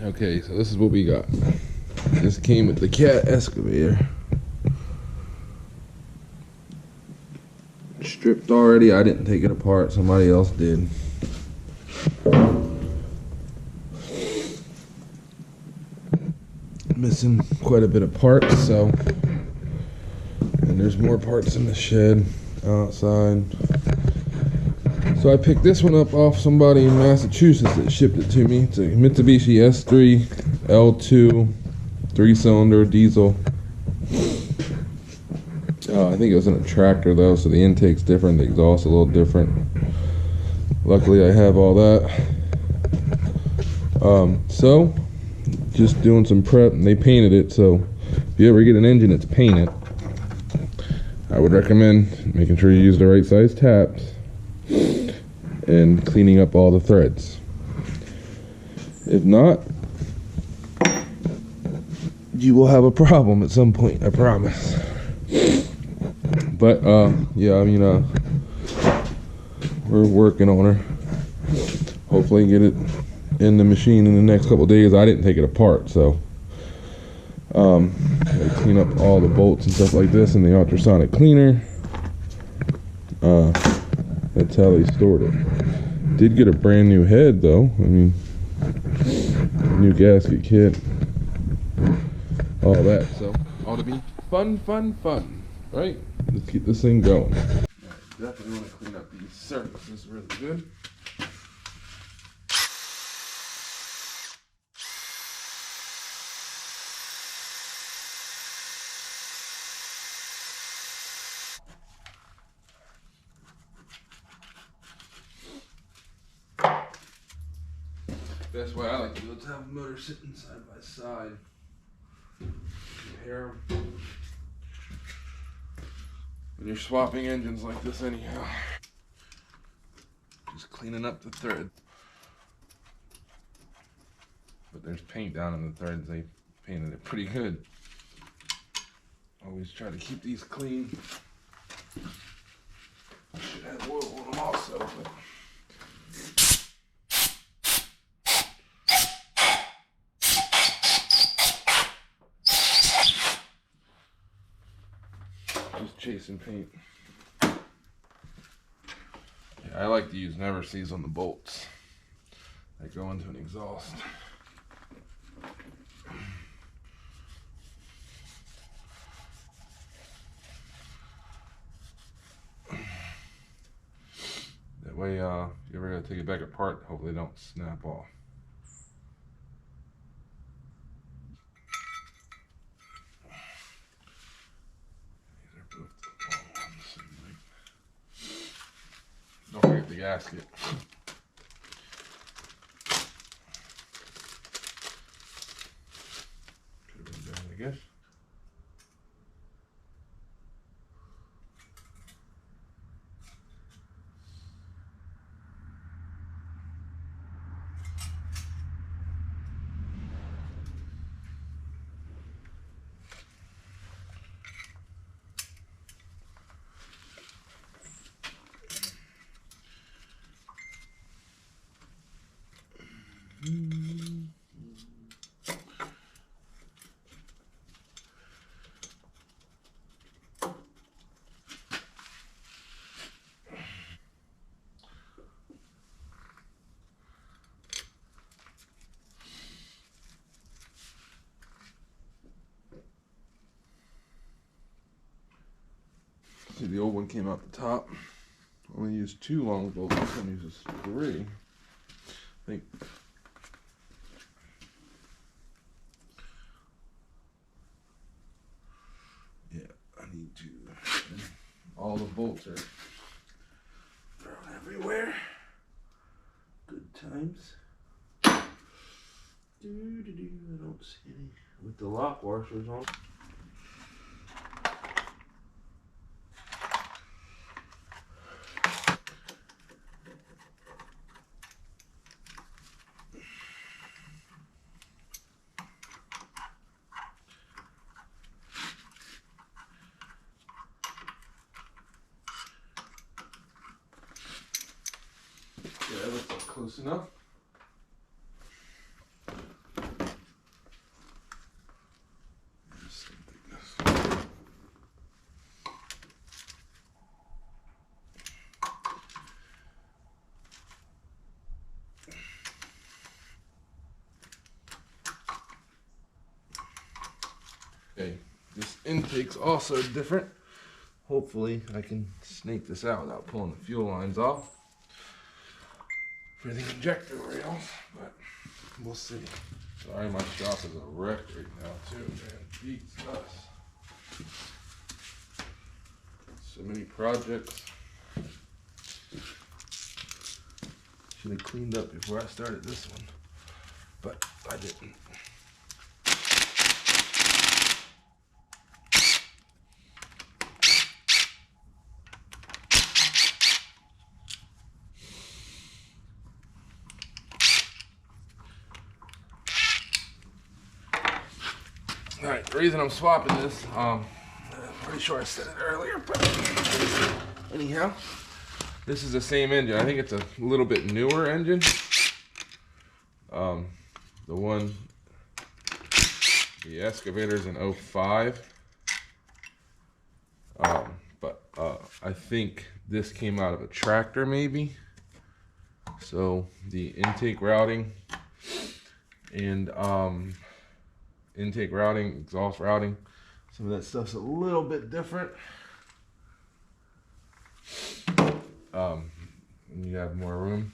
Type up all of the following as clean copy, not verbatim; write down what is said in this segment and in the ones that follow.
Okay, so this is what we got. This came with the cat excavator. Stripped already. I didn't take it apart. Somebody else did. Missing quite a bit of parts, so. And there's more parts in the shed outside. So I picked this one up off somebody in Massachusetts that shipped it to me. It's a Mitsubishi S3 L2 3-cylinder diesel. I think it was in a tractor though, so the intake's different, the exhaust's a little different. Luckily I have all that. So just doing some prep, and they painted it, so if you ever get an engine that's painted, I would recommend making sure you use the right size taps and cleaning up all the threads. If not, you will have a problem at some point, I promise. But yeah, I mean, we're working on her. Hopefully get it in the machine in the next couple of days. I didn't take it apart, so I clean up all the bolts and stuff like this in the ultrasonic cleaner. That's how they stored it. Did get a brand new head though. I mean, new gasket kit, all that. So ought to be fun, right? Let's keep this thing going. Right, definitely want to clean up these surfaces really good. Best way I like to do it is have the motor sitting side by side. Compare them. When you're swapping engines like this anyhow. Just cleaning up the thread. But there's paint down in the threads. They painted it pretty good. Always try to keep these clean. Should have oil on them also, but just chasing paint. Yeah, I like to use never sees on the bolts that go into an exhaust. That way, you ever gotta take it back apart, hopefully they don't snap off. Don't forget the gasket. Could have been done, I guess. See, the old one came out the top. Only used 2 long bolts. This one uses 3. I think. Yeah, I need to. All the bolts are thrown everywhere. Good times. I don't see any with the lock washers on. Yeah, that looks close enough. Okay, this intake's also different. Hopefully I can snake this out without pulling the fuel lines off for the injector rails, but we'll see. Sorry, my shop is a wreck right now too, man. Beats us. So many projects. Should have cleaned up before I started this one, but I didn't. All right, the reason I'm swapping this, I'm pretty sure I said it earlier, but anyhow, this is the same engine. I think it's a little bit newer engine. The one, the excavator's in 05. But I think this came out of a tractor maybe. So the intake routing and intake routing, exhaust routing, some of that stuff's a little bit different. And you have more room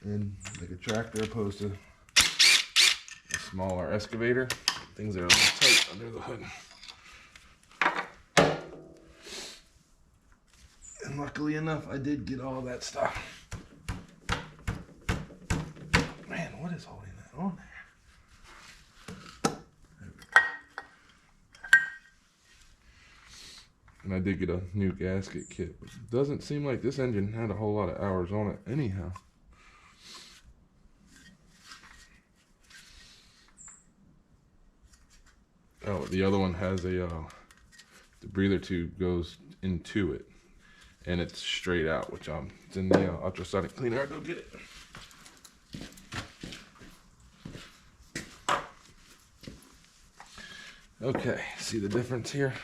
in like a tractor opposed to a smaller excavator. Things are a little tight under the hood. And luckily enough, I did get all that stuff. Man, what is holding that on there? And I did get a new gasket kit, but it doesn't seem like this engine had a whole lot of hours on it anyhow. Oh, the other one has a, the breather tube goes into it, and it's straight out, which it's in the ultrasonic cleaner. I'll go get it. Okay, see the difference here?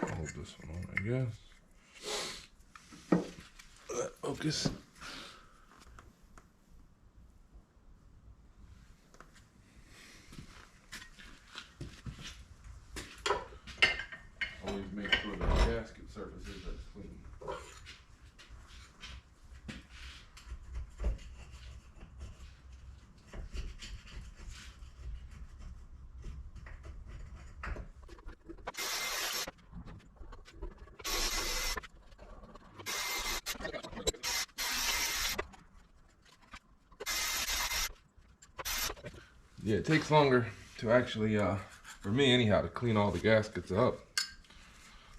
Hold this one on, I guess. Focus. Always make sure the gasket surface is clean. Yeah, it takes longer to actually, for me anyhow, to clean all the gaskets up.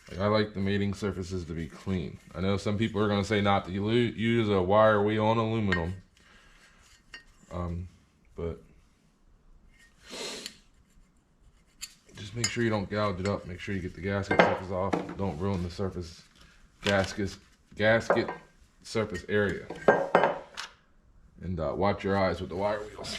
Like, I like the mating surfaces to be clean. I know some people are going to say not to use a wire wheel on aluminum. But just make sure you don't gouge it up. Make sure you get the gasket surface off. Don't ruin the surface gasket surface area. And watch your eyes with the wire wheels.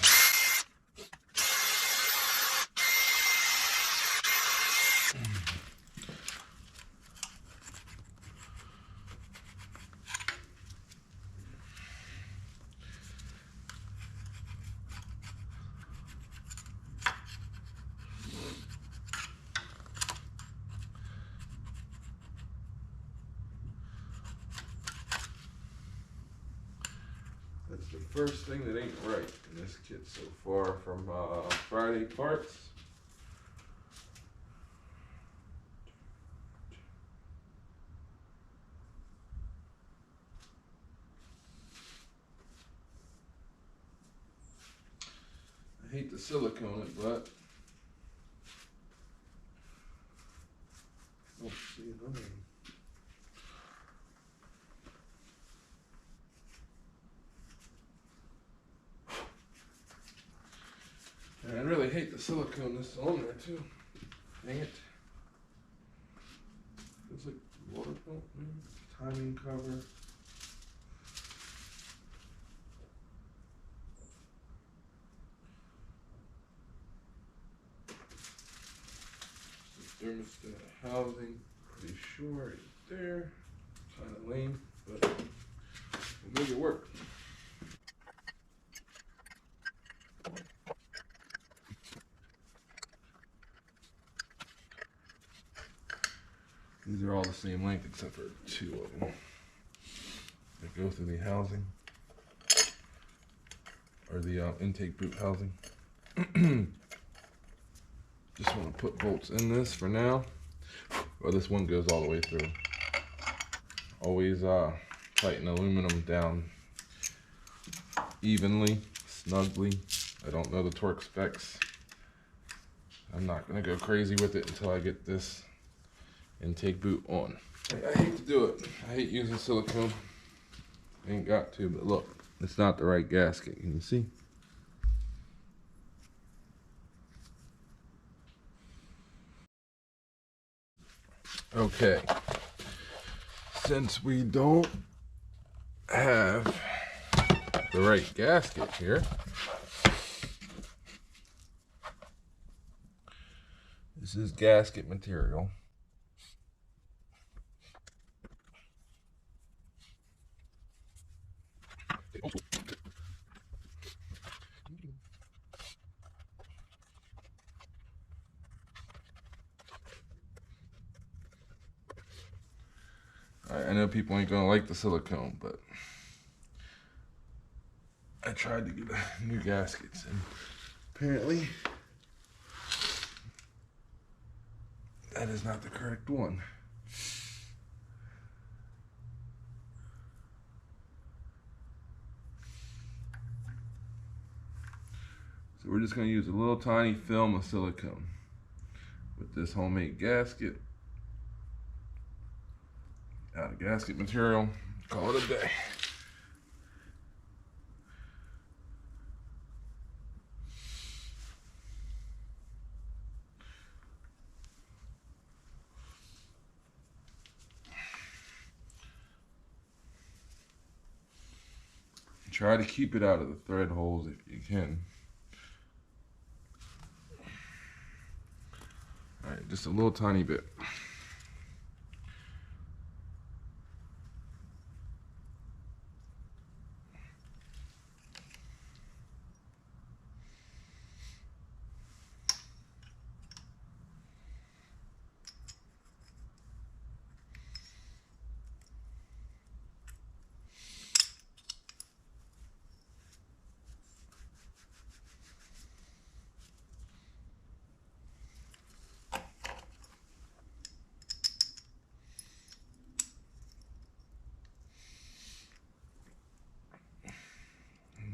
That's the first thing that ain't right in this kit so far from Friday parts. I hate to silicone it, but let's see another one. And I really hate the silicone this on there too. Dang it. Feels like water pump, timing cover. Thermostat housing, pretty sure right there. Kind of lame, but we'll make it work. These are all the same length except for 2 of them that go through the housing, or the intake boot housing. Just want to put bolts in this for now. Well, this one goes all the way through. Always tighten aluminum down evenly, snugly. I don't know the torque specs. I'm not going to go crazy with it until I get this intake boot on. I hate to do it. I hate using silicone. Ain't got to, but look, it's not the right gasket. Can you see? Okay. Since we don't have the right gasket here, this is gasket material. I know people ain't gonna like the silicone, but I tried to get new gaskets, and apparently that is not the correct one. So we're just gonna use a little tiny film of silicone with this homemade gasket. Out of gasket material, call it a day. Try to keep it out of the thread holes if you can. All right, just a little tiny bit.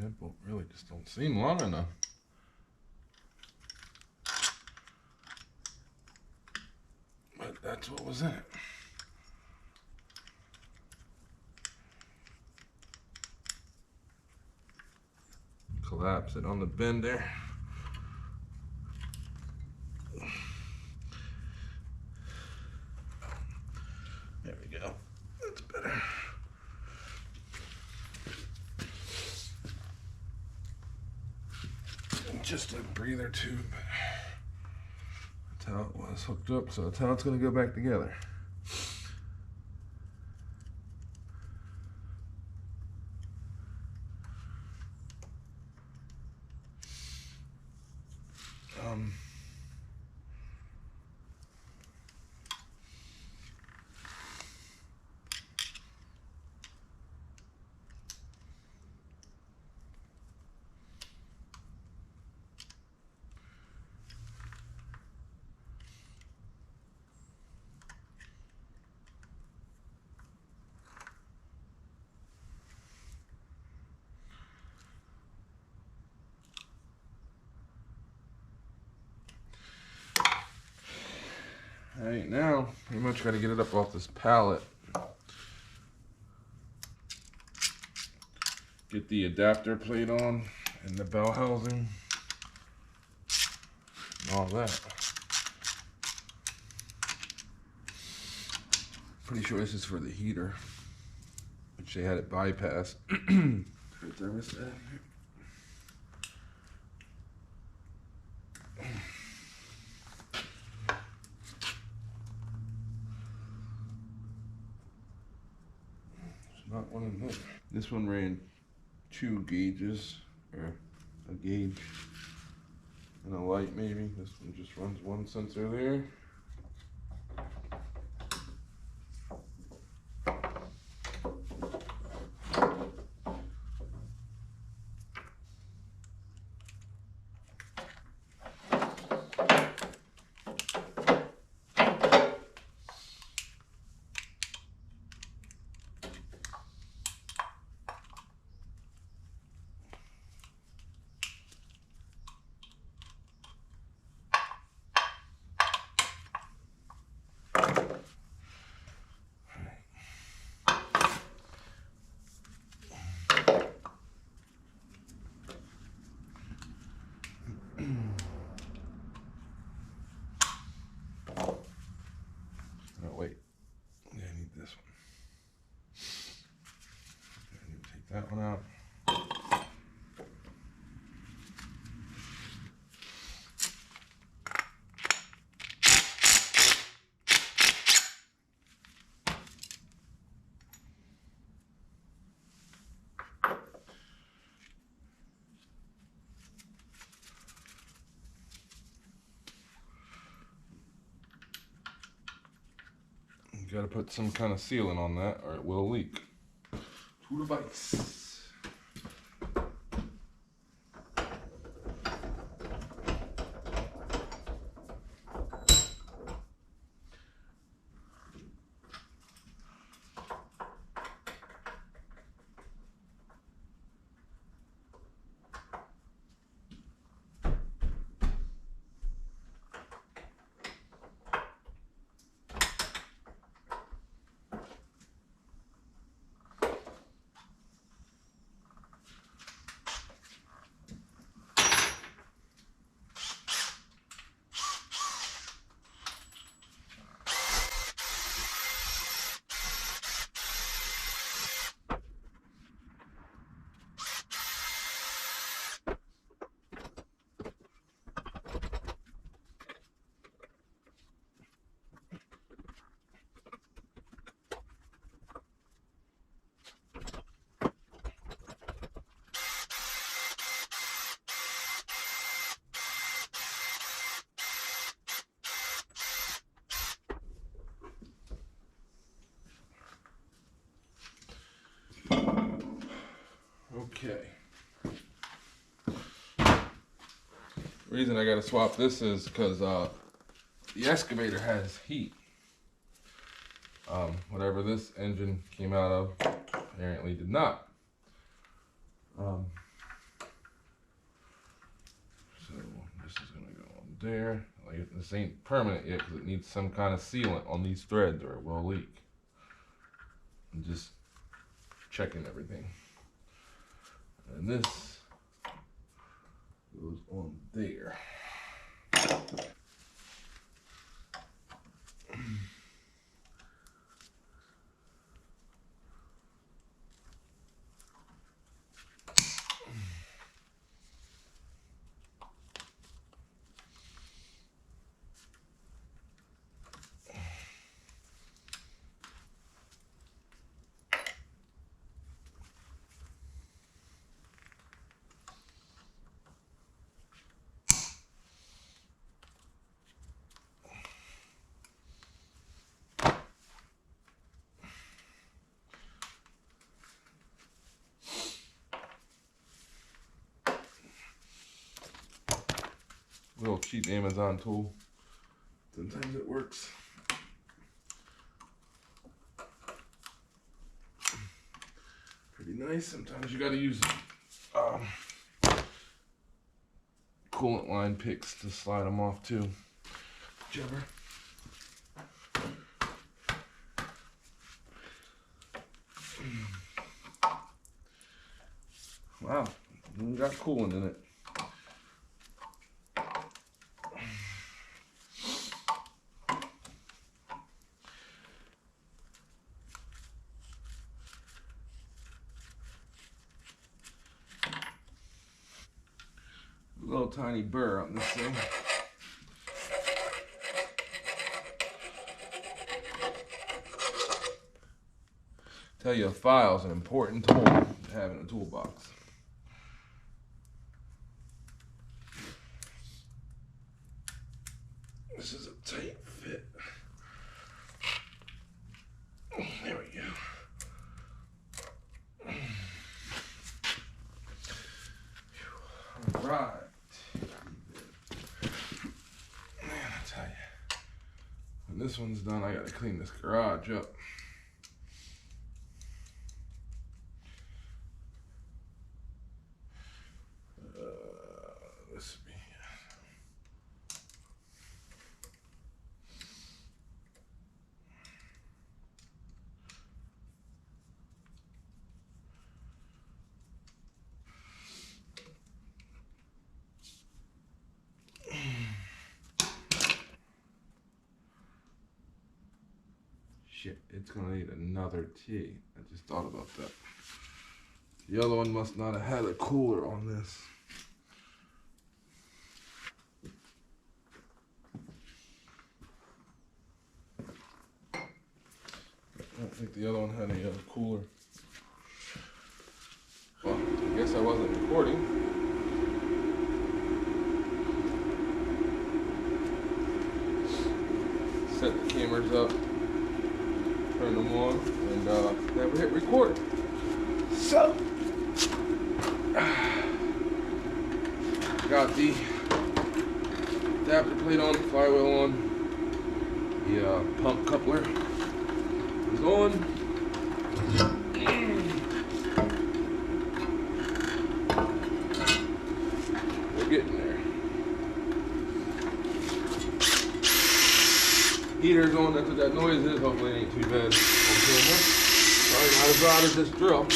That bolt really just don't seem long enough. But that's what was in it. Collapse it on the bend there. There we go. That's better. Just a breather tube. That's how it was hooked up, so that's how it's going to go back together. All right, now pretty much got to get it up off this pallet. Get the adapter plate on and the bell housing and all that. Pretty sure this is for the heater, which they had it bypassed. Thermostat. Not one of them. This one ran 2 gauges, or a gauge and a light maybe. This one just runs 1 sensor there. gotta put some kind of sealant on that or it will leak. To the vise. Okay. The reason I gotta swap this is because the excavator has heat. Whatever this engine came out of apparently did not. So this is gonna go on there. Like, this ain't permanent yet because it needs some kind of sealant on these threads or it will leak. I'm just checking everything. And this goes on there. Little cheap Amazon tool. Sometimes it works. Pretty nice. Sometimes you gotta use coolant line picks to slide them off too. Whichever. Wow, we got coolant in it. Little tiny burr on this thing. Tell you, a file is an important tool to have in a toolbox. This is a tight fit. There we go. All right. When this one's done, I gotta clean this garage up. This would be shit, it's gonna need another T. I just thought about that. The other one must not have had a cooler on this. I don't think the other one had a cooler. Well, I guess I wasn't recording. Set the cameras up. turn them on, and never hit record. So, got the adapter plate on, flywheel on, the pump coupler is on. We're getting there. Heater's on, that's what that noise is. Hopefully it ain't too bad on camera. Sorry, not as loud as this drill.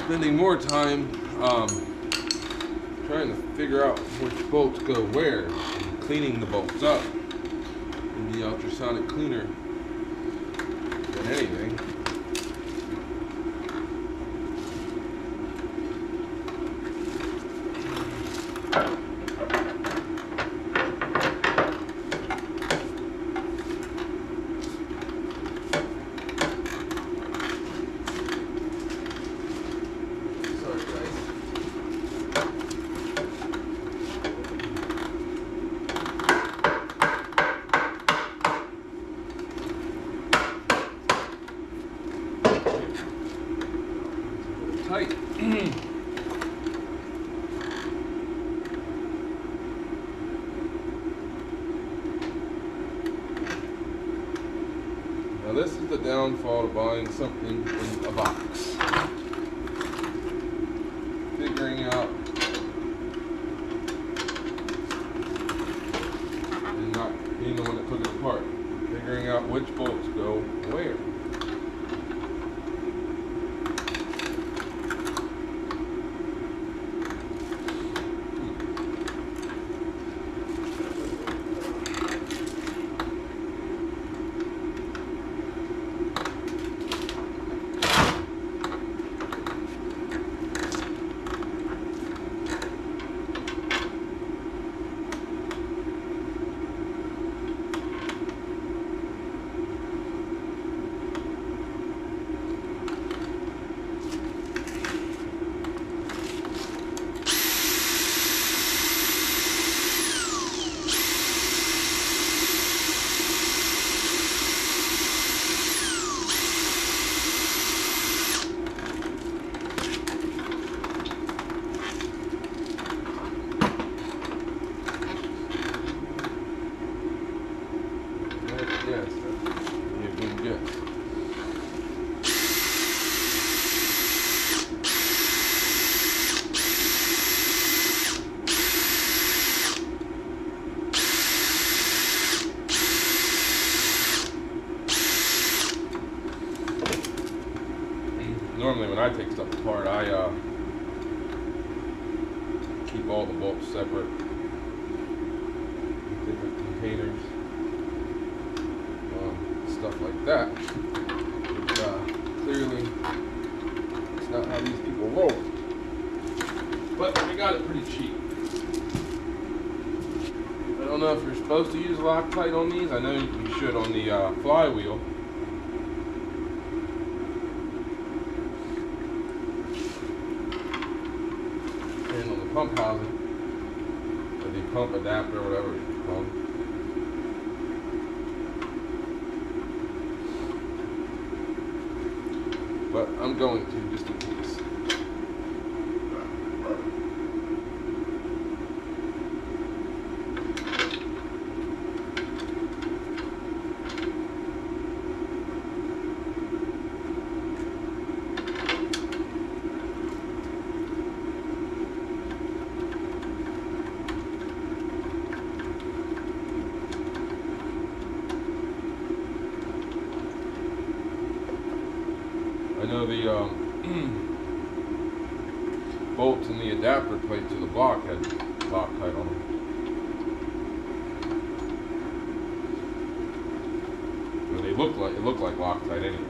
Spending more time trying to figure out which bolts go where, and cleaning the bolts up in the ultrasonic cleaner than anything. Tight. Now this is the downfall of buying something in a box. Figuring out and not being the one that took it apart. Figuring out which bolts go where. Yes, that's a good guess. Normally when I take stuff apart, I keep all the bolts separate, different containers. Stuff like that. Clearly, it's not how these people roll. But we got it pretty cheap. I don't know if you're supposed to use Loctite on these. I know you should on the flywheel. And on the pump housing, or the pump adapter, whatever it's called. But I'm going to, just in case. I know the bolts in the adapter plate to the block had Loctite on them. mean, it looked like Loctite anyway.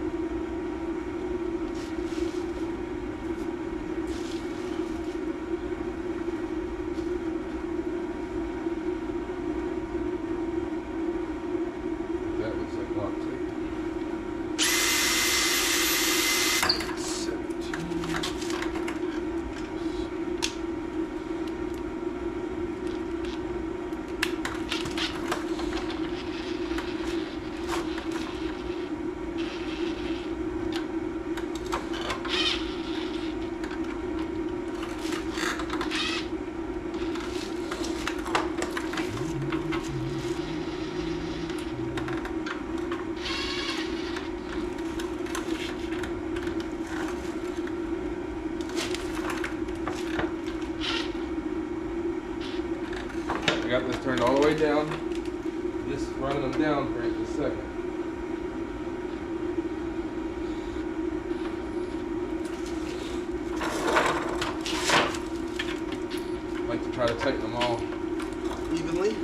That looks like Loctite. 17. I got this turned all the way down. Just running them down for just a second. I like to try to tighten them all evenly.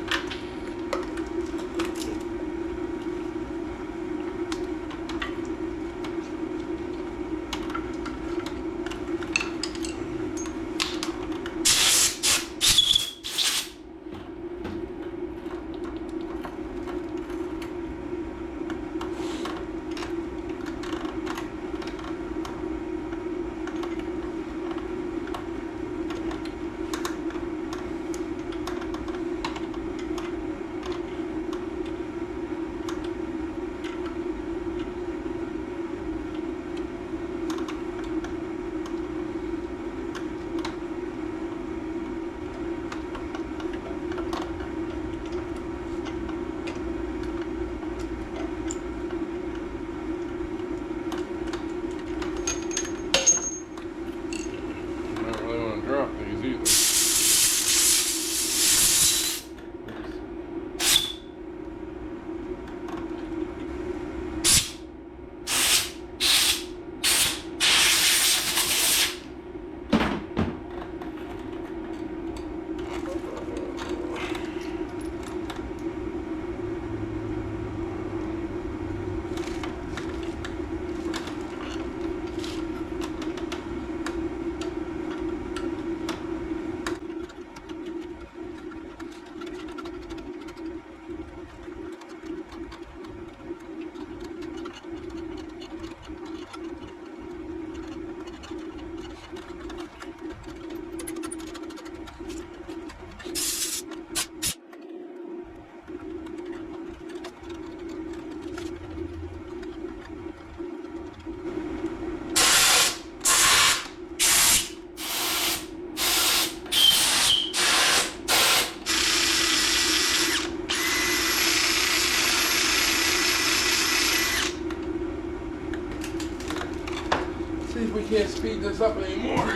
See if we can't speed this up anymore.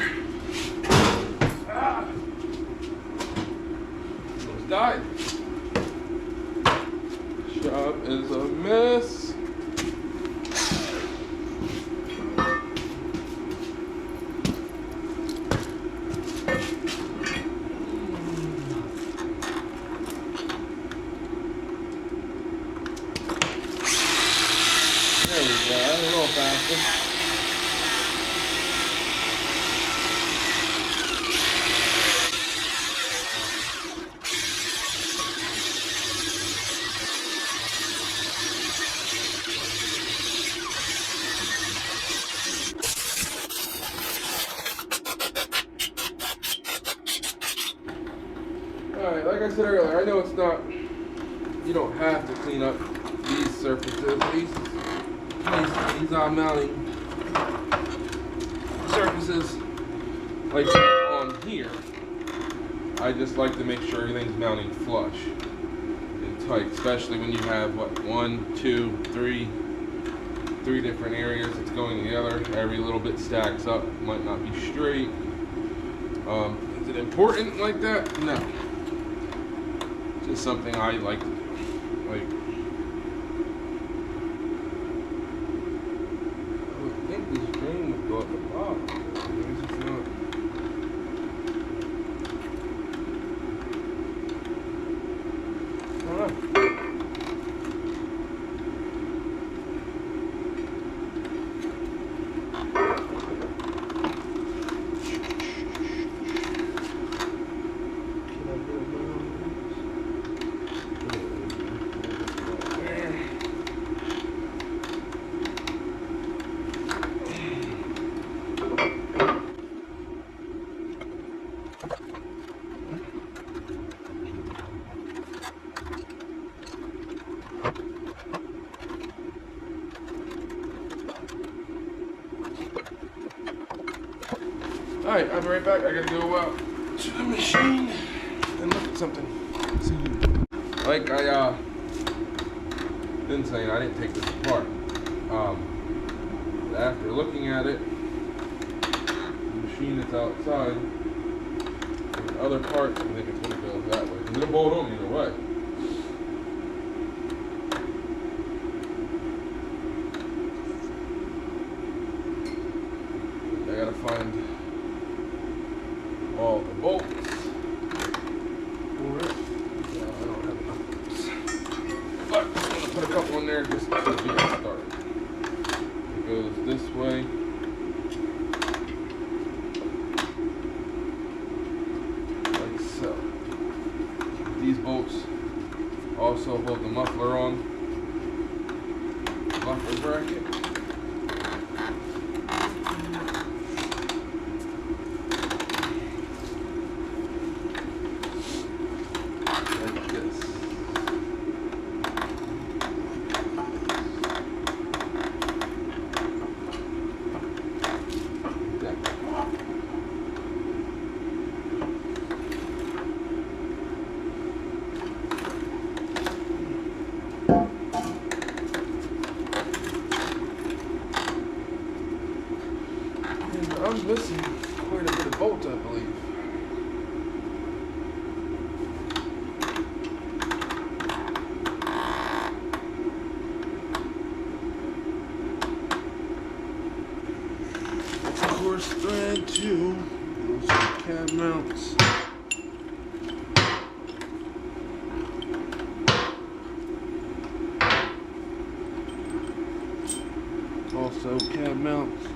Ah. Almost died. Shop is a mess. There we go. A little faster. Alright, like I said earlier, I know it's not, you don't have to clean up these surfaces. These mounting surfaces like that on here. I just like to make sure everything's mounting flush and tight, especially when you have what, 1, 2, 3 different areas that's going together. Every little bit stacks up, might not be straight. Is it important like that? No. Just something I like to do. Like, I would think this drain would go at the bottom. Maybe it's not. I don't know. Alright, I'll be right back. I gotta go out to the machine and look at something. See you. Like I been saying, I didn't take this apart. After looking at it, the machine that's outside, there's other parts. I think it's gonna go that way. It's gonna bolt on either way. I gotta find all the bolts for it. I don't have enough bolts. But I'm gonna put a couple in there just to get started. It goes this way. Like so. These bolts also hold the muffler on. Muffler bracket. I'm missing quite a bit of bolts, I believe. Of course, thread 2. Those are cab mounts. Also cab mounts.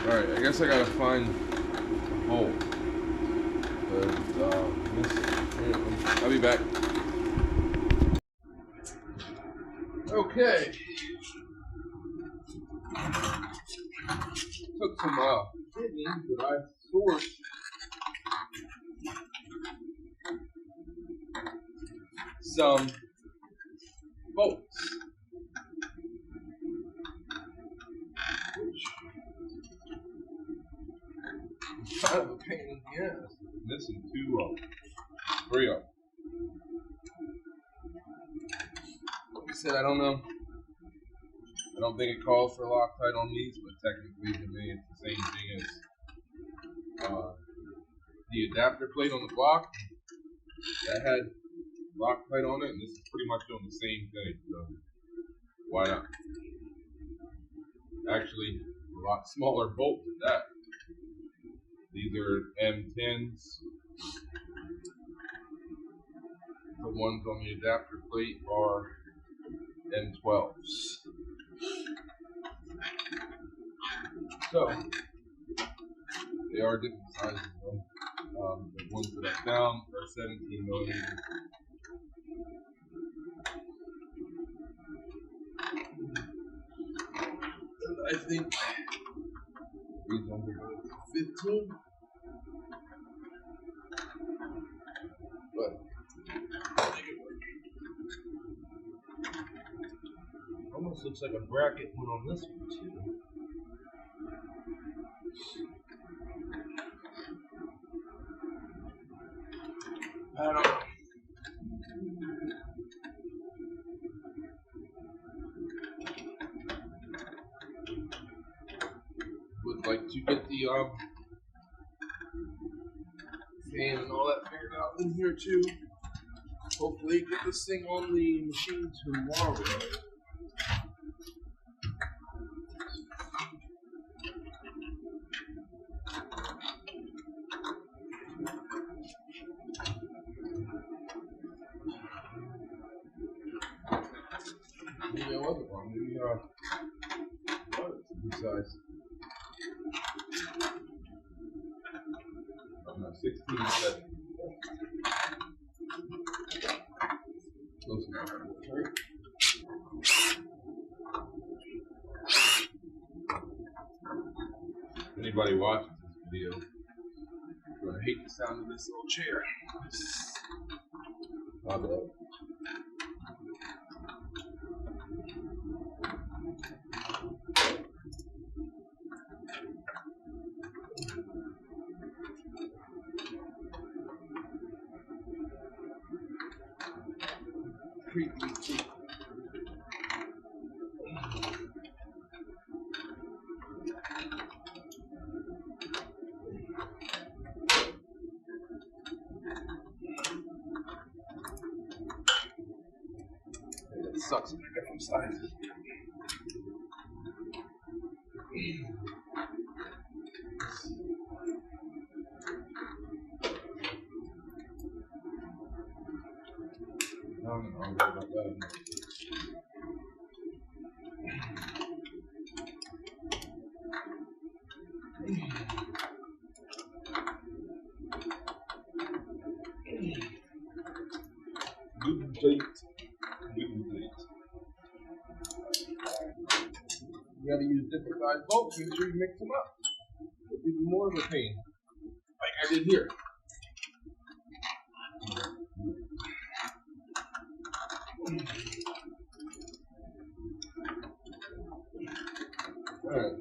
Alright, I guess I gotta find a hole. I'll be back. Okay. Took some digging, but I sourced some bolts. Kind of a pain in the ass. Missing 2 of them. 3 of them. Like I said, I don't know. I don't think it calls for Loctite on these, but technically to me it's the same thing as the adapter plate on the block. That had Loctite on it, and this is pretty much doing the same thing. So why not? Actually, a lot smaller bolt than that. These are M10s. The ones on the adapter plate are M12s. So, they are different sizes though. The ones that I found are 17 millimeters. And I think these ones are 15. But almost looks like a bracket went on this one too. I don't know. Would like to get the fan and all that figured out in here too. Hopefully get this thing on the machine tomorrow. Maybe I wasn't wrong. Maybe it's a good size. Oh, no, 16.7. Close enough. Right? Anybody watching this video is going to hate the sound of this little chair. My bad. Creepy. It sucks in a different size. I'm not about that. Good date. You gotta use different size bolts. Make sure you mix them up. It's even more of a pain. Like I did here. Alright.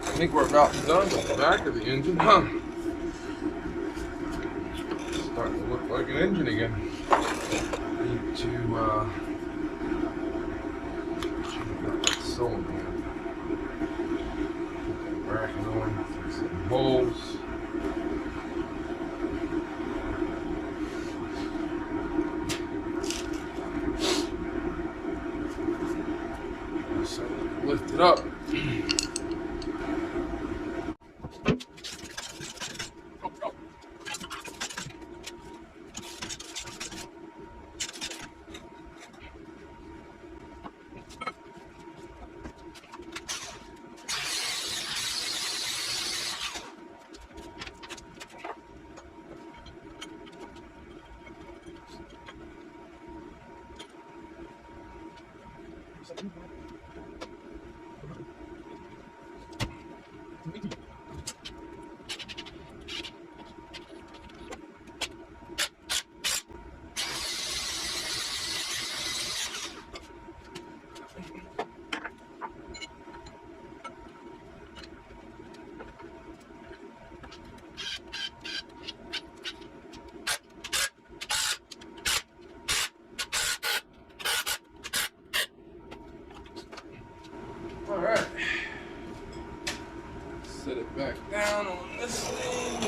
I think we're about done with the back of the engine. Starting to look like an engine again. Need to check out that cylinder. Put that bracket on, fix some holes. So lift it up. All right, set it back down on this thing.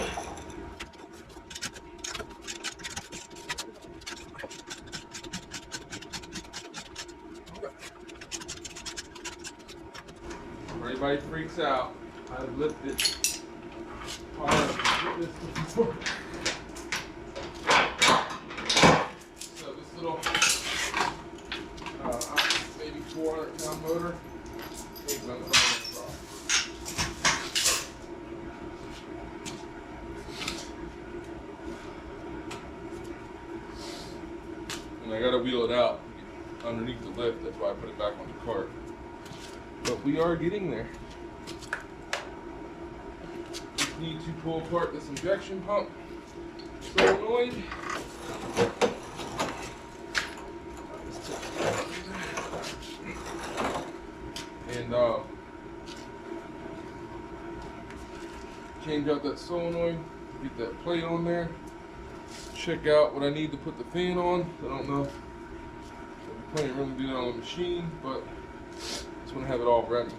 If anybody freaks out, I lifted part this before. So this little maybe 400-pound motor takes on the front. And I gotta wheel it out underneath the lift. That's why I put it back on the cart. But we are getting there. Just need to pull apart this injection pump solenoid. And change out that solenoid, get that plate on there, check out what I need to put the fan on. I don't know if I'm planning to really do that on the machine, but just want to have it all ready.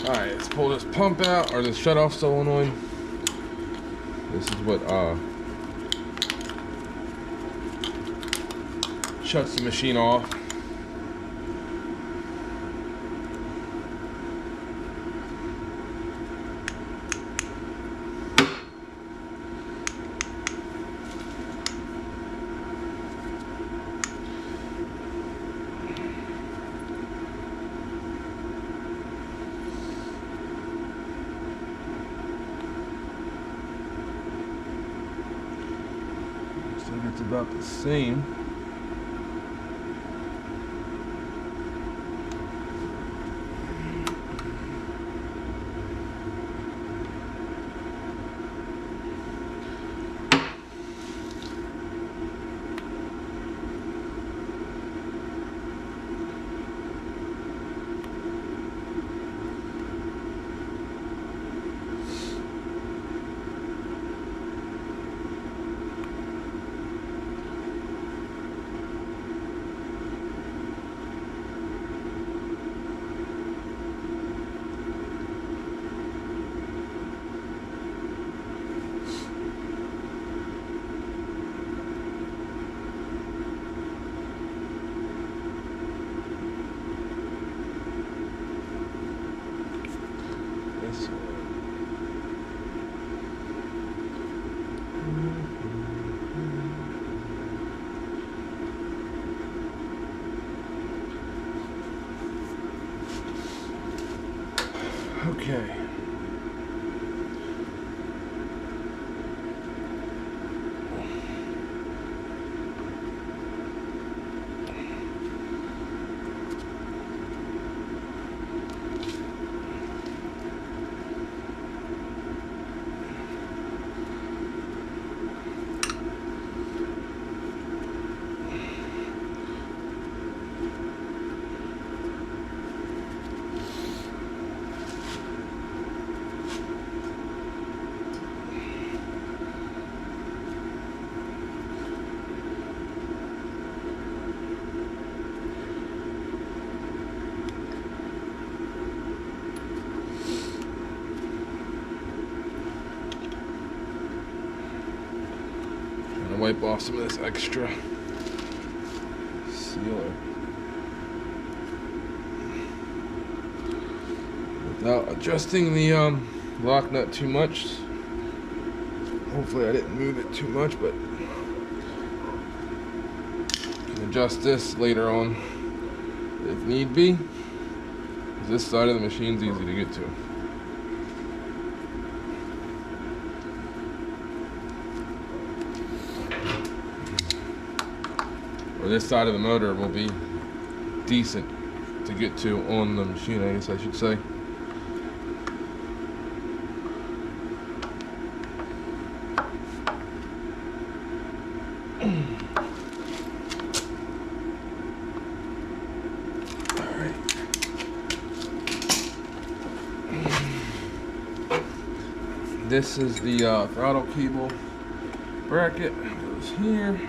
Alright, let's pull this pump out, or this shut-off solenoid. This is what shuts the machine off. Looks like it's about the same. Okay. Wipe off some of this extra sealer without adjusting the lock nut too much. Hopefully I didn't move it too much, but can adjust this later on if need be, because this side of the machine's easy to get to. Or this side of the motor will be decent to get to on the machine, I guess I should say. Alright. This is the throttle cable bracket. It goes here.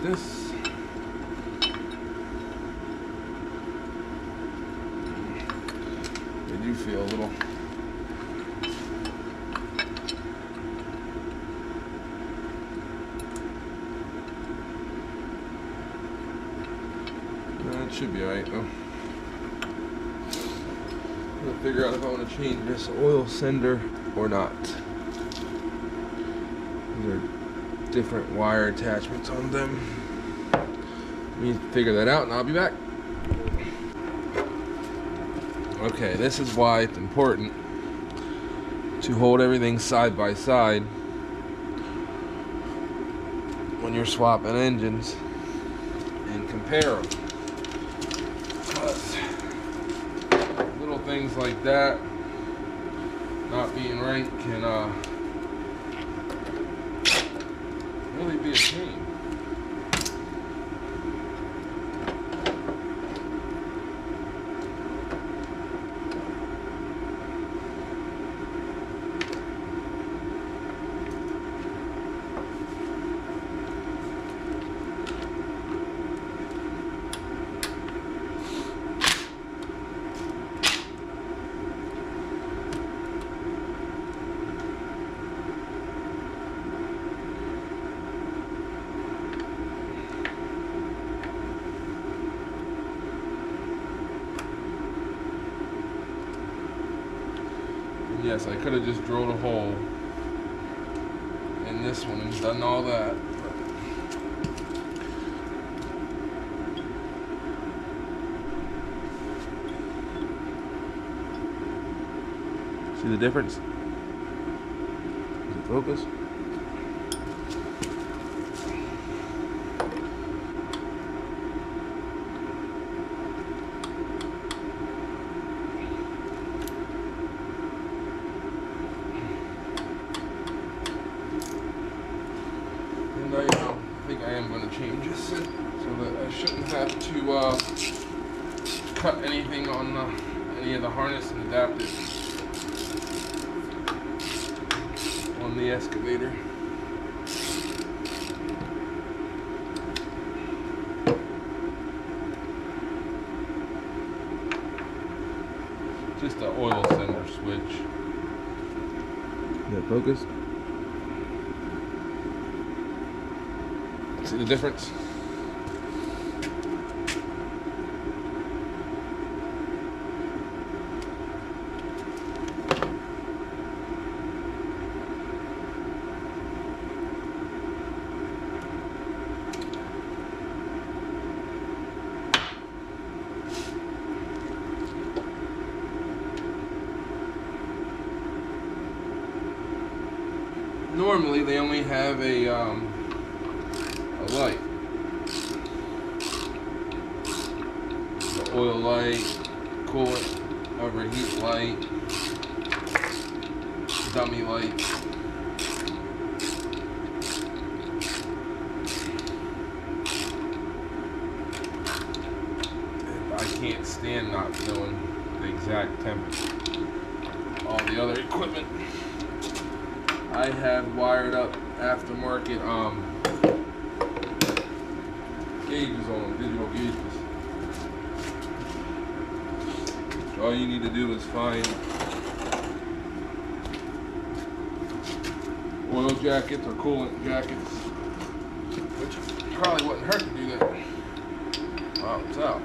This they do feel a little It should be alright though. I'm gonna figure out if I want to change this oil sender or not. These are different wire attachments on them. Let me figure that out and I'll be back. Okay, this is why it's important to hold everything side by side when you're swapping engines and compare them. Because little things like that not being right can really be a pain. Yes, I could have just drilled a hole in this one and done all that. See the difference? Does it focus? I think I am going to change this so that I shouldn't have to cut anything on any of the harness and adapt it on the excavator. Just the oil sender switch. Is that focused? See the difference? Normally they only have a light. The oil light, coolant, overheat light, dummy light. I can't stand not knowing the exact temperature. All the other equipment I have wired up aftermarket gauges on them, digital gauges. All you need to do is find oil jackets or coolant jackets, which probably wouldn't hurt to do that. Wow, it's out.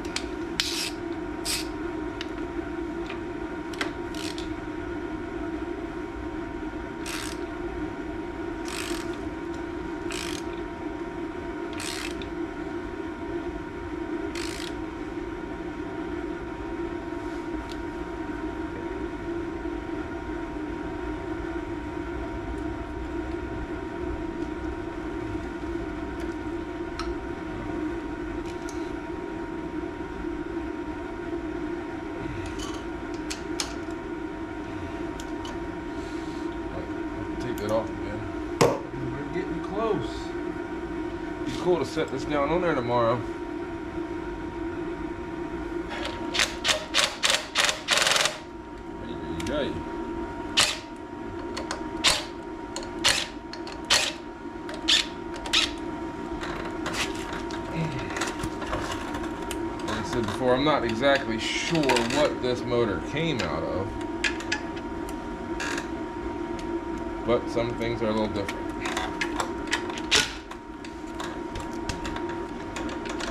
It off again. We're getting close. Be cool to set this down on there tomorrow. Like I said before, I'm not exactly sure what this motor came out of, but some things are a little different.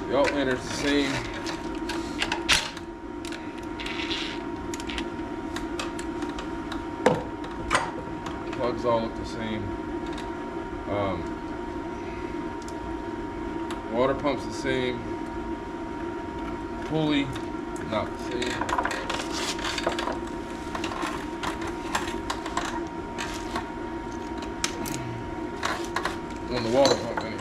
The alternator's the same. Plugs all look the same. Water pump's the same. Pulley, not the same. On the water pump anyway.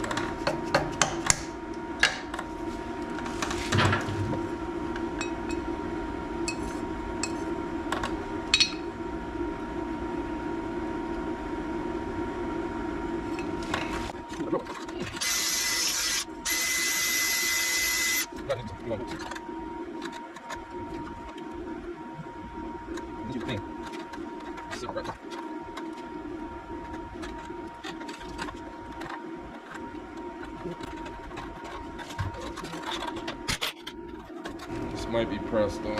This might be pressed on.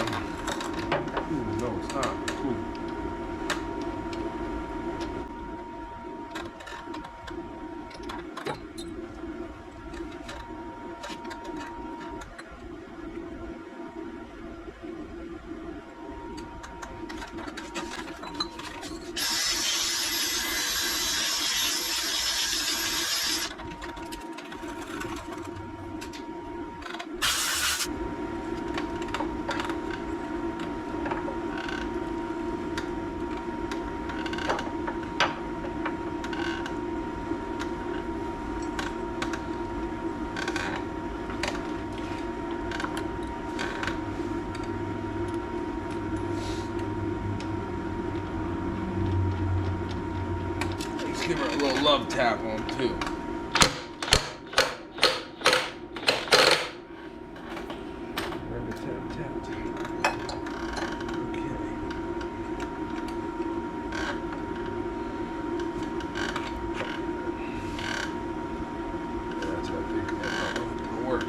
Ooh, no, it's not. Cool. Give her a little love tap on too. Tap, tap, tap. Okay. Yeah, that's what I figured. That's not gonna work.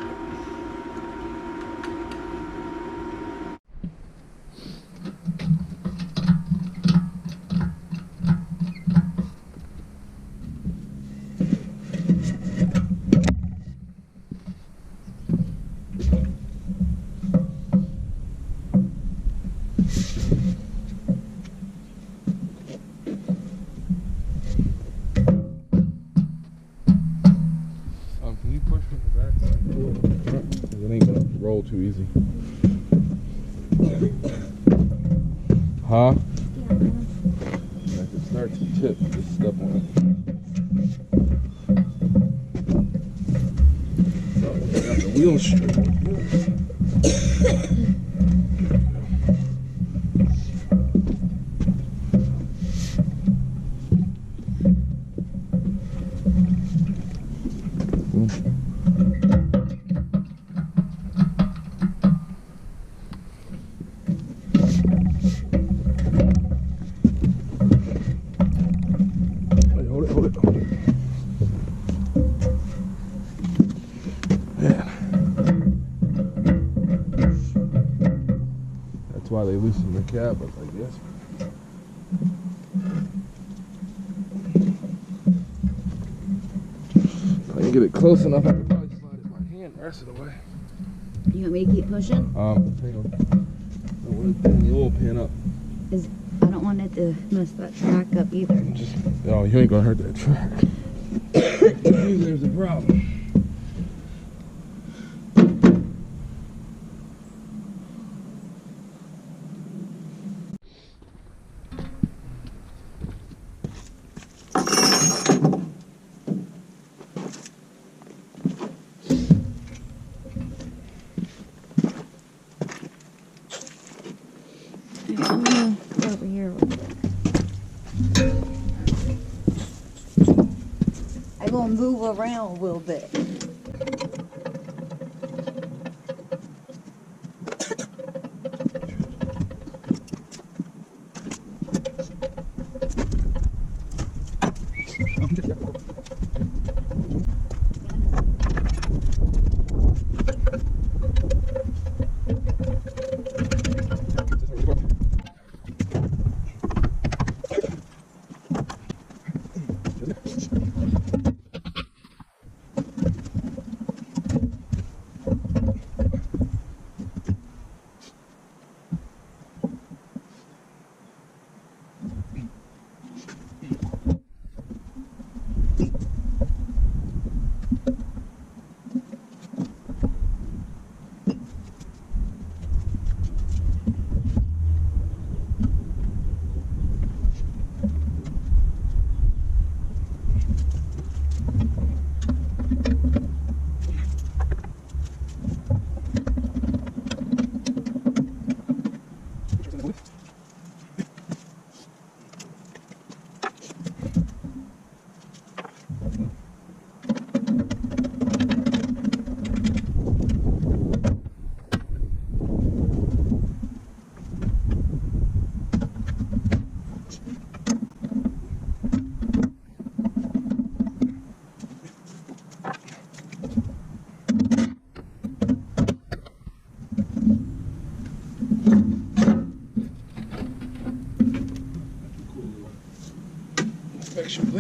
Can you push from the back? It ain't gonna roll too easy. Huh? Yeah. I can start to tip, just step on it. So, got the wheel straight. That's why they loosen the cap up, I guess. If I can get it close enough, I could probably slide my hand the rest of the way. You want me to keep pushing? Hang on. I want to bring the oil pan up. I don't want it to mess that track up either. Oh, you ain't gonna hurt that track. There's a problem. I'm gonna go over here a little bit. I'm gonna move around a little bit.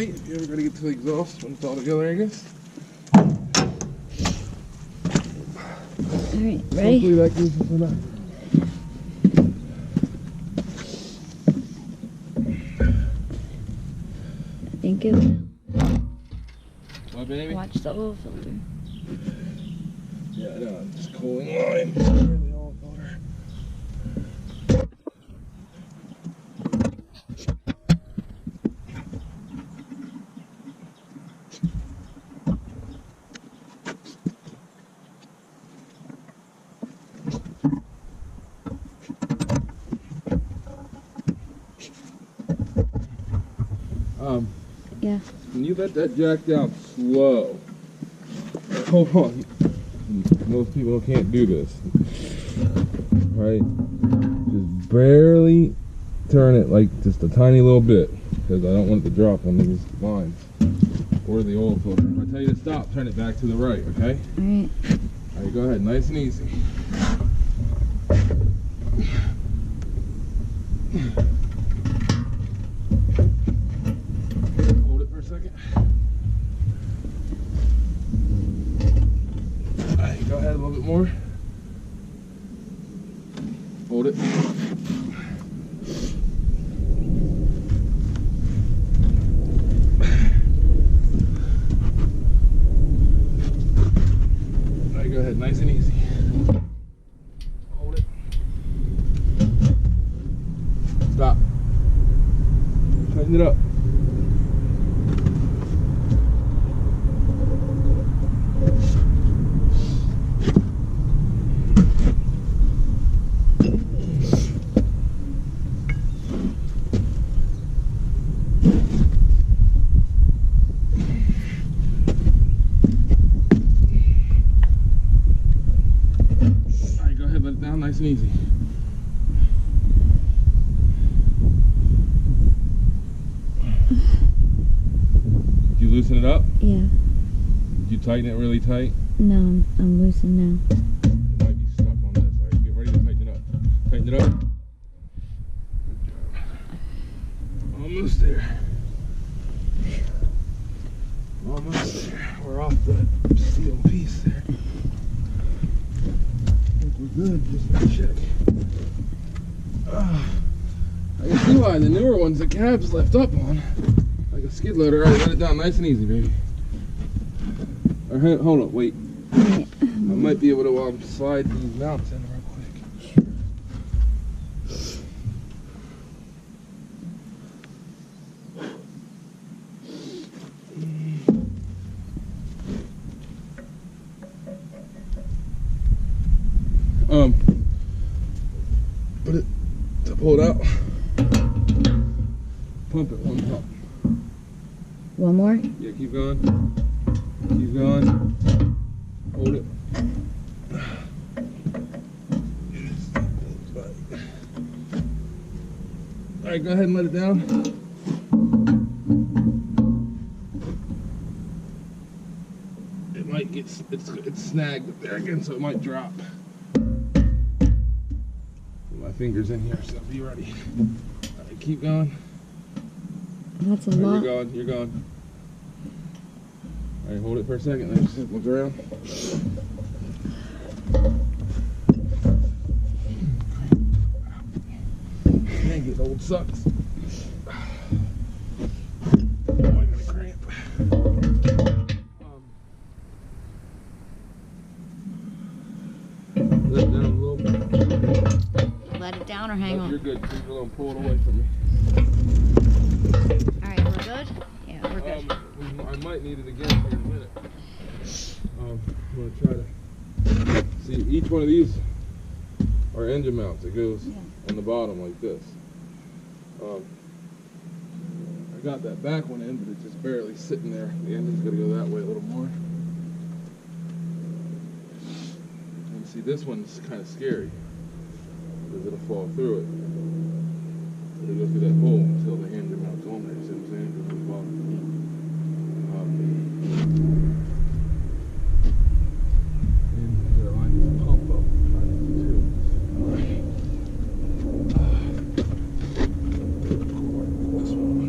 wait. If you ever gotta get to the exhaust when it's all together, I guess. Alright, ready? Hopefully that gives us enough. I think it will. What, baby? Watch the oil filter. Yeah, I know. I'm just cooling line. The oil filter. Yeah. Can you let that jack down slow? Hold on. Most people can't do this. Right? Just barely turn it like just a tiny little bit, because I don't want it to drop on these lines or the oil filter. If I tell you to stop, turn it back to the right, okay? Alright. Alright, go ahead, nice and easy. Hold it for a second. Alright, go ahead a little bit more. Hold it. Alright, go ahead, nice and easy. Hold it. Stop. Tighten it up. Alright, go ahead, let it down nice and easy. Did you loosen it up? Yeah. Did you tighten it really tight? No, I'm loosen now. It might be stuck on this. Alright, get ready to tighten it up. Tighten it up. Good job. Almost there. Almost there. We're off the steel piece there. I think we're good. Just gotta check. I can see why the newer ones the cabs left up on. Like a skid loader. Alright, let it down nice and easy, baby. Alright, hold on, wait. Alright. I might be able to slide these mounts in real quick. Put it to pull it out. Pump it one pump. One more? Yeah, keep going. Keep going. Hold it. Alright, go ahead and let it down. It might get, it's snagged up there again, so it might drop. My finger's in here, so be ready. Alright, keep going. That's a Alright, lot. you're going, you're going. Alright, hold it for a second, then just look around. Dang it, old sucks. Oh, I got a cramp. Let it down a little bit. Let it down or hang No, on? you're good. Keep it on. Pull it away from me. Alright, we're good? Yeah, we're good. I might need it again here in a minute. I'm going to try to see each one of these are engine mounts. It goes on the bottom like this. I got that back one in, but it's just barely sitting there. The engine's got to go that way a little more. And see, this one's kind of scary because it'll fall through it. It'll go through that hole until the engine mount's on there. See what I'm saying? It goes to the bottom. And the line is pump up. This one.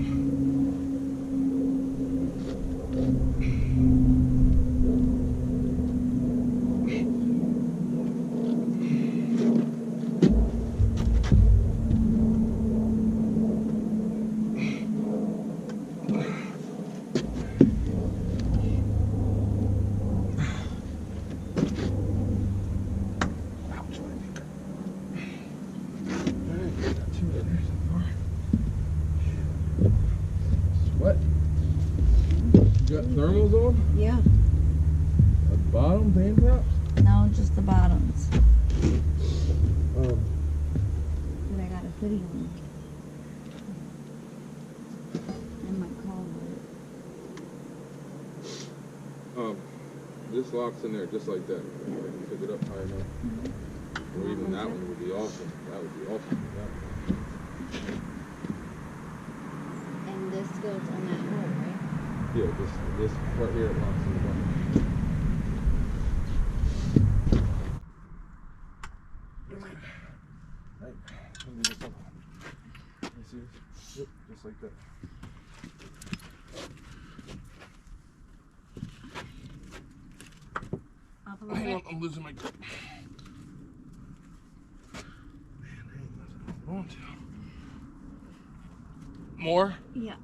thermals on? Yeah. At the bottom, tank tops? No, just the bottoms. Um, But I got a hoodie on. And my collar. This locks in there just like that. You pick it up high enough. Or even that one would be awesome. That would be awesome. And this goes on that hole, right? Yeah, this part here locks in the bottom. Right. Let me do this up. Let me see this. Yep, just like that. Up a little Hang on, bit. I'm losing my grip. Man, there ain't nothing to hold on to. More? Yeah.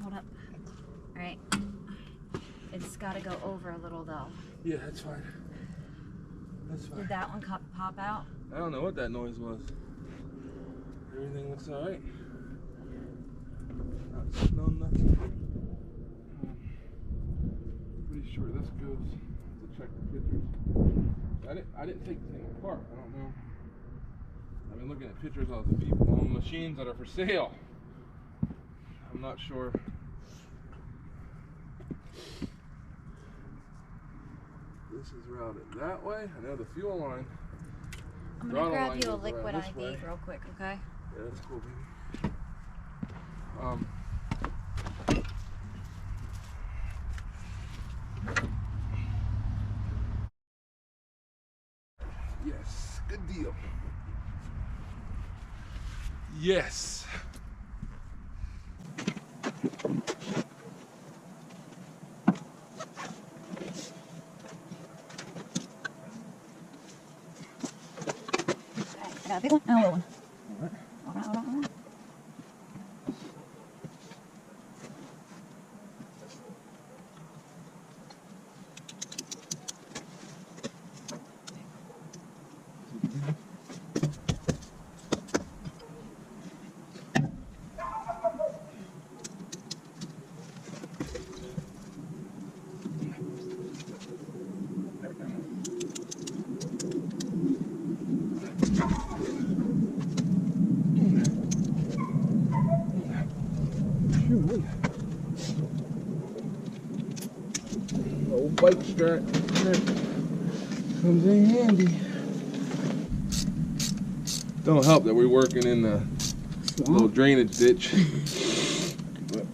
Hold up. Alright. It's gotta go over a little though. Yeah, that's fine. That's fine. Did that one pop out? I don't know what that noise was. Everything looks alright. Not sitting on nothing. Pretty sure this goes to check the pictures. I didn't take the thing apart. I don't know. I've been looking at pictures of the people on machines that are for sale. I'm not sure. This is routed that way. I know the fuel line. I'm Throttle gonna grab line you a goes around liquid this IV way. real quick, okay? Yeah, that's cool, baby. Yes, good deal. Yes. I got a big one and a little one. Alright. Hold on. Old bike strap comes in handy. Don't help that we're working in the little drainage ditch. But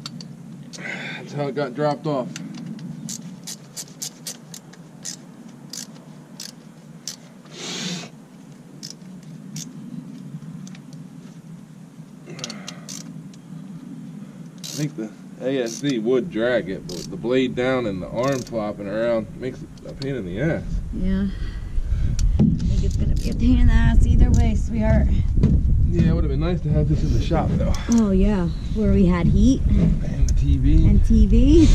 that's how it got dropped off. I think the ASD would drag it, but the blade down and the arm flopping around makes it a pain in the ass. Yeah. I think it's gonna be a pain in the ass either way, sweetheart. Yeah, it would have been nice to have this in the shop though. Oh yeah, where we had heat And the TV. and TV.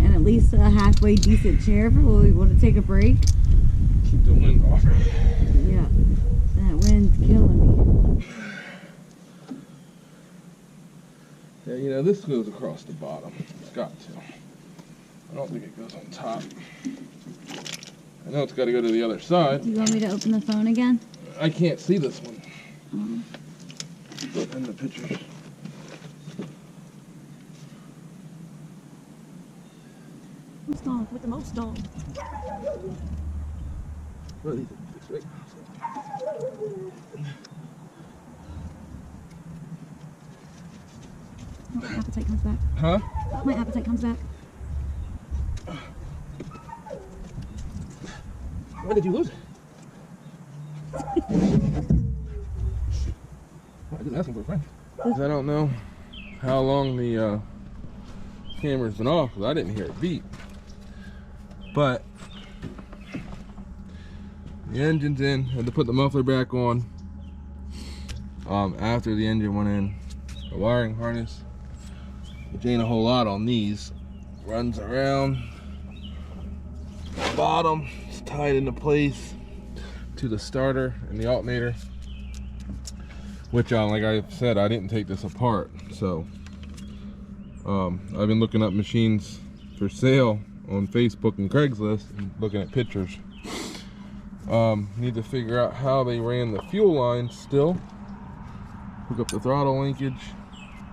And at least a halfway decent chair for when we want to take a break. Keep the wind off. Yeah, that wind's killing me. Yeah, you know, this goes across the bottom. It's got to. I don't think it goes on top. I know it's got to go to the other side. Do you want me to open the phone again? I can't see this one. Oh. And the pictures. Most dog with the most dog. What are these? 6 weeks? Oh, my appetite comes back. Huh? Oh, my appetite comes back. When did you lose it? I didn't ask him for a friend. I don't know how long the camera's been off because I didn't hear it beep. But the engine's in. Had to put the muffler back on after the engine went in. The wiring harness, which ain't a whole lot on these, runs around the bottom. It's tied into place to the starter and the alternator. which like I said, I didn't take this apart. So I've been looking up machines for sale on Facebook and Craigslist and looking at pictures. Need to figure out how they ran the fuel lines still. Hook up the throttle linkage.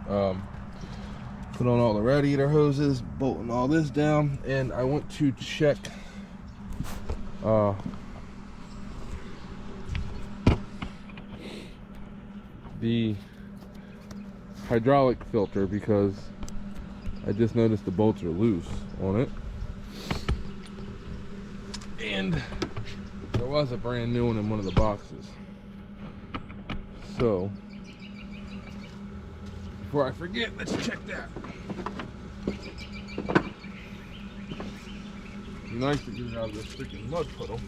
Put on all the radiator hoses, bolting all this down, and I want to check the hydraulic filter, because I just noticed the bolts are loose on it, and there was a brand new one in one of the boxes. So before I forget, let's check that. Nice to get it out of this freaking mud puddle.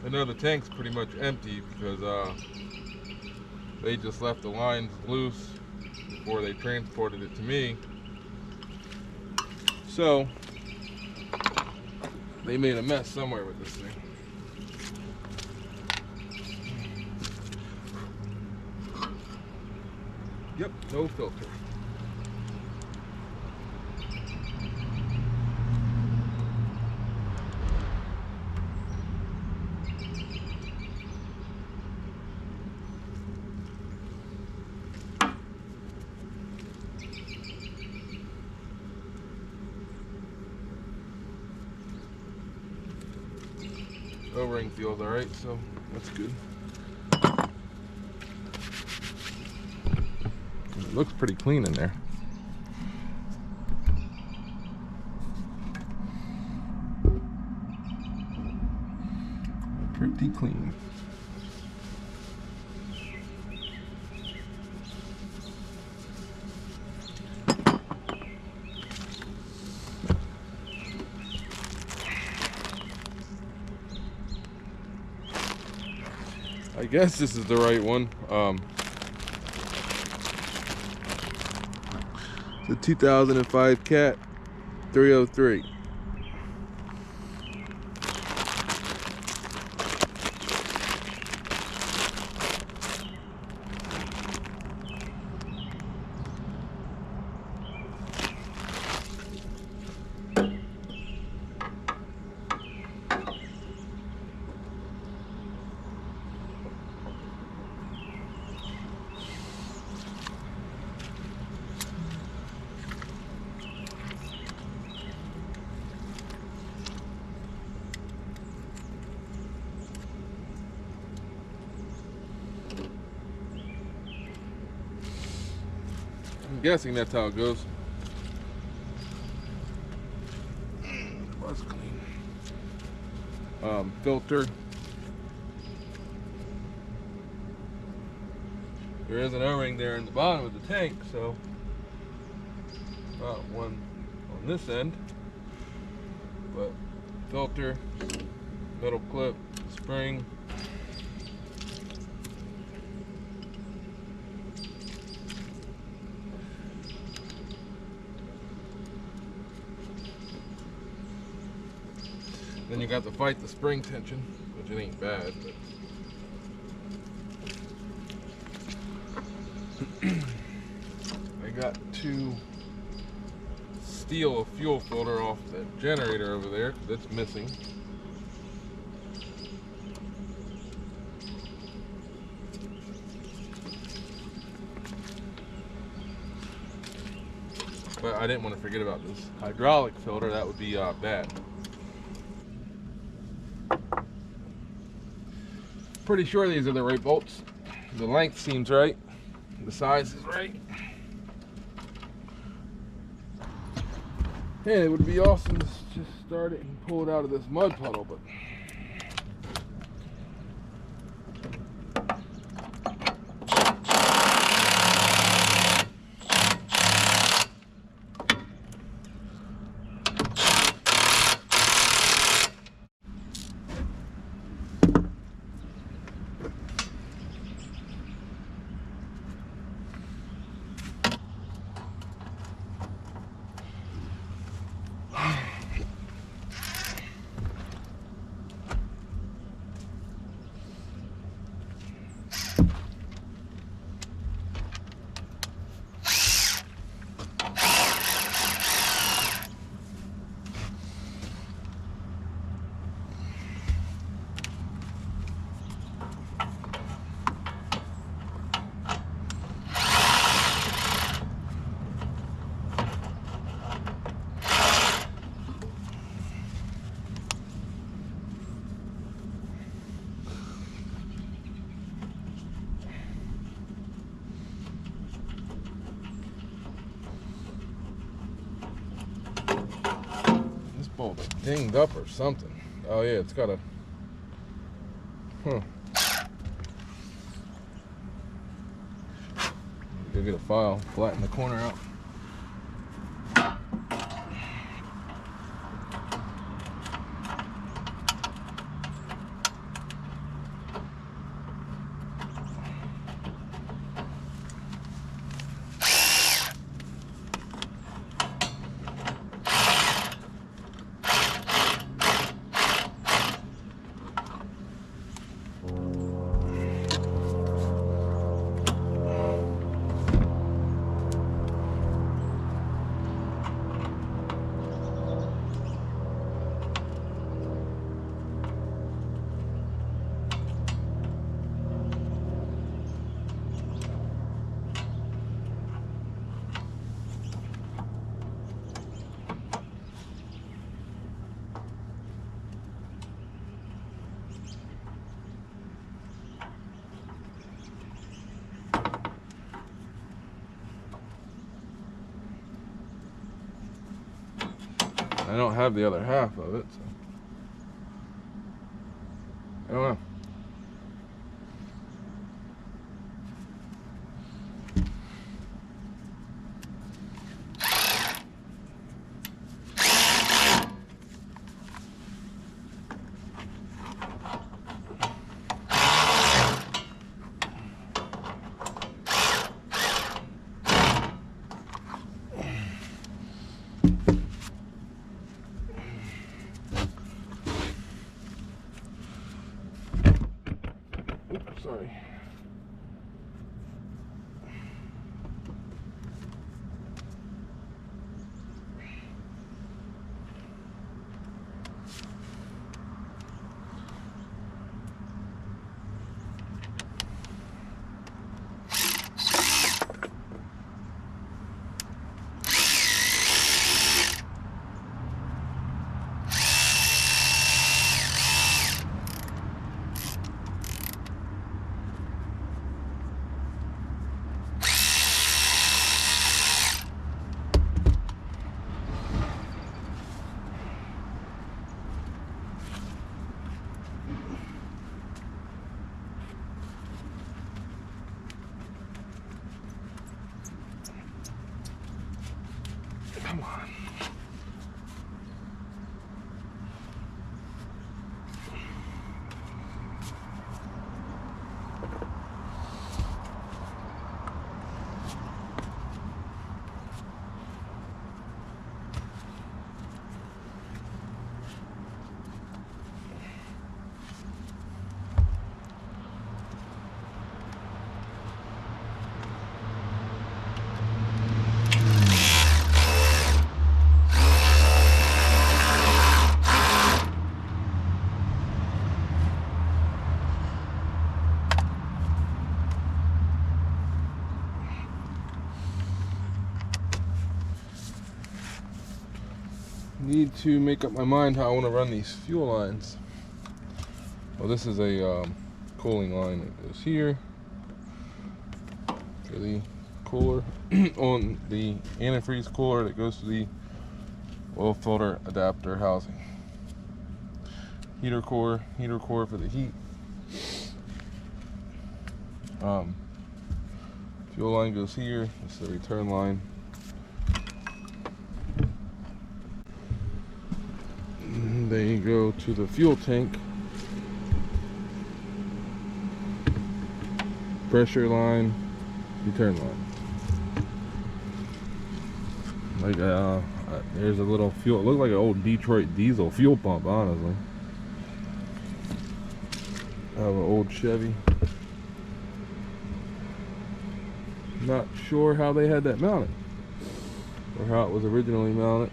I know the tank's pretty much empty because they just left the lines loose before they transported it to me. So they made a mess somewhere with this thing. Yep, no filter. O-ring feels alright, so that's good. It looks pretty clean in there. Pretty clean. I guess this is the right one. The 2005 Cat 303. I'm guessing that's how it goes. Was clean. Filter. There is an O-ring there in the bottom of the tank, so not one on this end, but filter, metal clip, spring. Then you got to fight the spring tension, which it ain't bad, but I got to steal a fuel filter off that generator over there because it's missing. But I didn't want to forget about this hydraulic filter. That would be bad. Pretty sure these are the right bolts. The length seems right. The size is right. And it would be awesome to just start it and pull it out of this mud puddle, but bolt dinged up or something. Oh yeah, it's got a. Huh. Go get a file, flatten the corner out. I don't have the other half of it, so I don't know. Oops, sorry. Come on. Need to make up my mind how I want to run these fuel lines. Well, this is a cooling line that goes here to the cooler on the antifreeze cooler that goes to the oil filter adapter housing. Heater core for the heat. Fuel line goes here. This is the return line. They go to the fuel tank. Pressure line, return line. Like there's a little fuel. It looked like an old Detroit diesel fuel pump, honestly. I have an old Chevy. Not sure how they had that mounted or how it was originally mounted.